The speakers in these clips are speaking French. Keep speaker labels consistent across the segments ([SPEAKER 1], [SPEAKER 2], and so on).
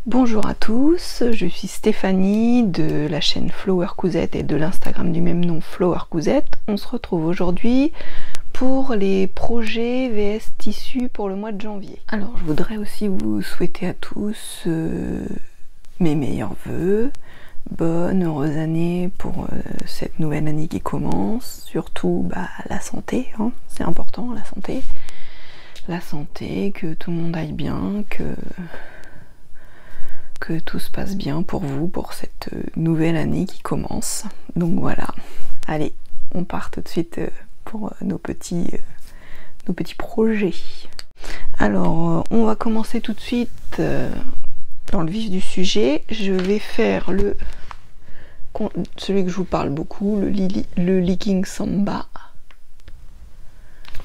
[SPEAKER 1] Bonjour à tous, je suis Stéphanie de la chaîne Flower Cousette et de l'Instagram du même nom Flower Cousette. On se retrouve aujourd'hui pour les projets VS tissus pour le mois de janvier. Alors je voudrais aussi vous souhaiter à tous mes meilleurs vœux, bonne, heureuse année pour cette nouvelle année qui commence, surtout la santé, hein, c'est important la santé, que tout le monde aille bien, que tout se passe bien pour vous, pour cette nouvelle année qui commence. Donc voilà, allez, on part tout de suite pour nos petits projets. Alors, on va commencer tout de suite dans le vif du sujet. Je vais faire celui que je vous parle beaucoup, le Legging Samba,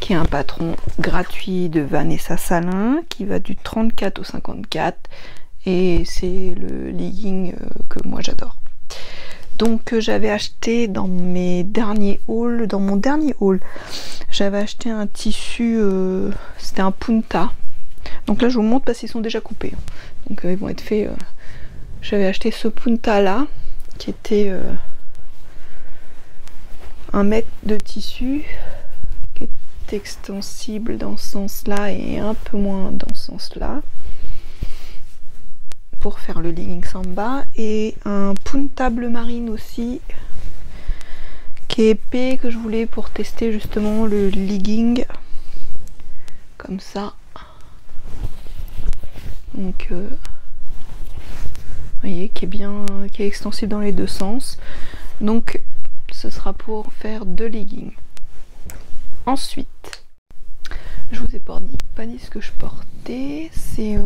[SPEAKER 1] qui est un patron gratuit de Vanessa Salin, qui va du 34 au 54. Et c'est le legging que moi j'adore. Donc j'avais acheté dans mon dernier haul, j'avais acheté un tissu, c'était un punta. Donc là je vous montre parce qu'ils sont déjà coupés. Donc ils vont être faits. J'avais acheté ce punta là, qui était 1 mètre de tissu, qui est extensible dans ce sens là et un peu moins dans ce sens là, pour faire le Legging Samba, et un punta bleu marine aussi qui est épais, que je voulais pour tester justement le legging comme ça. Donc vous voyez, qui est extensible dans les deux sens. Donc ce sera pour faire 2 leggings. Ensuite, je vous ai pas dit ce que je portais, c'est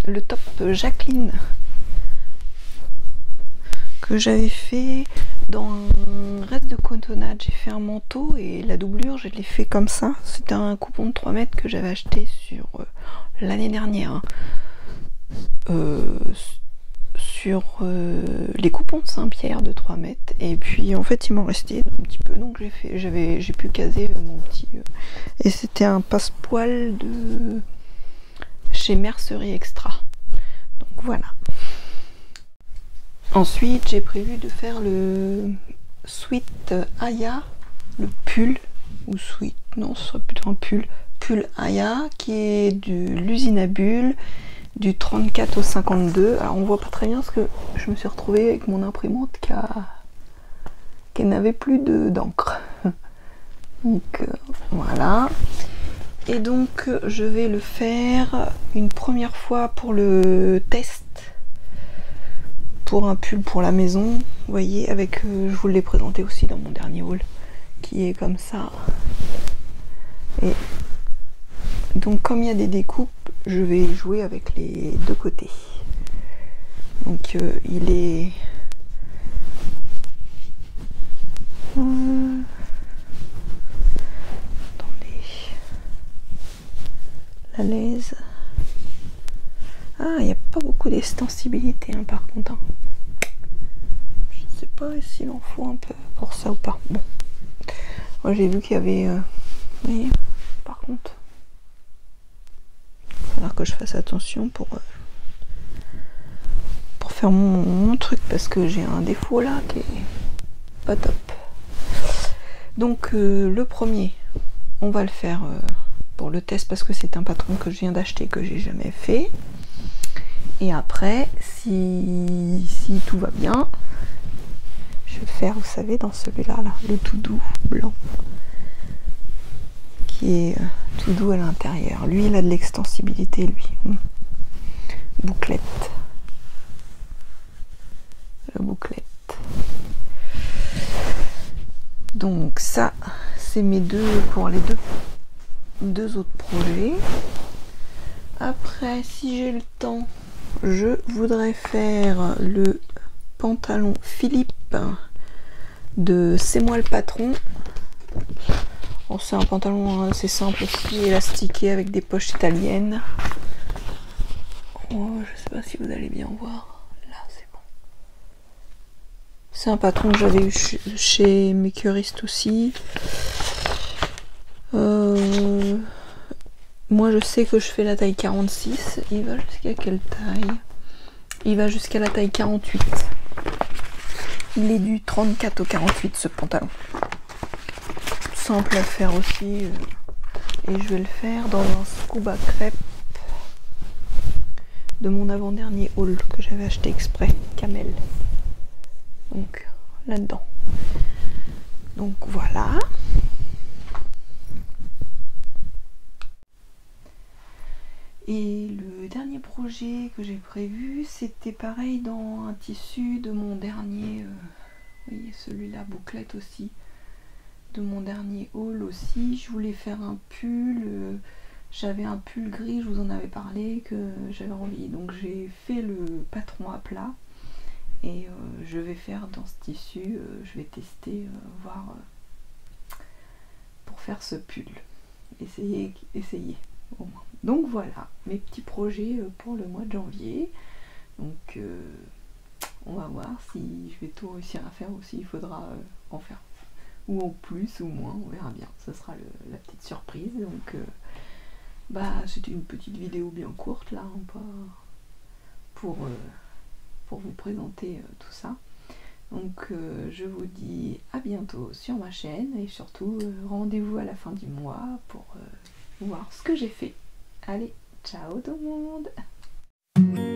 [SPEAKER 1] le top Jacqueline que j'avais fait dans un reste de cotonnade. J'ai fait un manteau et la doublure je l'ai fait comme ça. C'était un coupon de 3 mètres que j'avais acheté sur l'année dernière, sur les coupons de Saint-Pierre de 3 mètres, et puis en fait il m'en restait un petit peu, donc j'ai pu caser mon petit et c'était un passepoil de chez Mercerie Extra. Donc voilà. Ensuite j'ai prévu de faire le Sweet Aya, le pull, ou Sweet, non ce serait plutôt un pull Aya, qui est de l'usine à bulles, du 34 au 52. Alors on voit pas très bien parce que je me suis retrouvée avec mon imprimante qui n'avait plus d'encre. Donc voilà. Et donc je vais le faire une première fois pour le test, pour un pull pour la maison. Vous voyez, avec je vous l'ai présenté aussi dans mon dernier haul, qui est comme ça. Et donc comme il y a des découpes, je vais jouer avec les deux côtés. Donc il est attendez, la laise. Ah, il n'y a pas beaucoup d'extensibilité hein, par contre. Hein. Je ne sais pas s'il en faut un peu pour ça ou pas. Bon, moi j'ai vu qu'il y avait vous voyez, par contre il va falloir que je fasse attention pour faire mon truc, parce que j'ai un défaut là qui est pas top. Donc le premier, on va le faire pour le test, parce que c'est un patron que je viens d'acheter, que j'ai jamais fait. Et après, si tout va bien, je vais le faire, vous savez, dans celui-là, là, le tout doux blanc, qui est tout doux à l'intérieur. Lui, il a de l'extensibilité, lui. Bouclette. La bouclette. Donc ça, c'est mes deux pour les deux autres projets. Après, si j'ai le temps, je voudrais faire le pantalon Philippe de C'est moi le patron. Bon, c'est un pantalon assez simple aussi, élastiqué avec des poches italiennes. Oh, je sais pas si vous allez bien voir. Là, c'est bon. C'est un patron que j'avais eu chez mes curistes aussi. Moi, je sais que je fais la taille 46. Il va jusqu'à quelle taille? Il va jusqu'à la taille 48. Il est du 34 au 48 ce pantalon. Simple à faire aussi. Et je vais le faire dans un scuba crêpe de mon avant-dernier haul que j'avais acheté exprès, Camel. Donc là-dedans. Donc voilà. Et le dernier projet que j'ai prévu, c'était pareil dans un tissu de mon dernier, oui, celui-là, bouclette aussi, de mon dernier haul aussi. Je voulais faire un pull, j'avais un pull gris, je vous en avais parlé, que j'avais envie. Donc j'ai fait le patron à plat et je vais faire dans ce tissu, je vais tester, voir pour faire ce pull. Essayer. Au moins. Donc voilà, mes petits projets pour le mois de janvier. Donc on va voir si je vais tout réussir à faire ou s'il faudra en faire ou en plus ou moins, on verra bien. Ce sera la petite surprise. Donc bah c'était une petite vidéo bien courte là, hein, pas pour vous présenter tout ça. Donc je vous dis à bientôt sur ma chaîne et surtout rendez-vous à la fin du mois pour voir ce que j'ai fait. Allez, ciao tout le monde!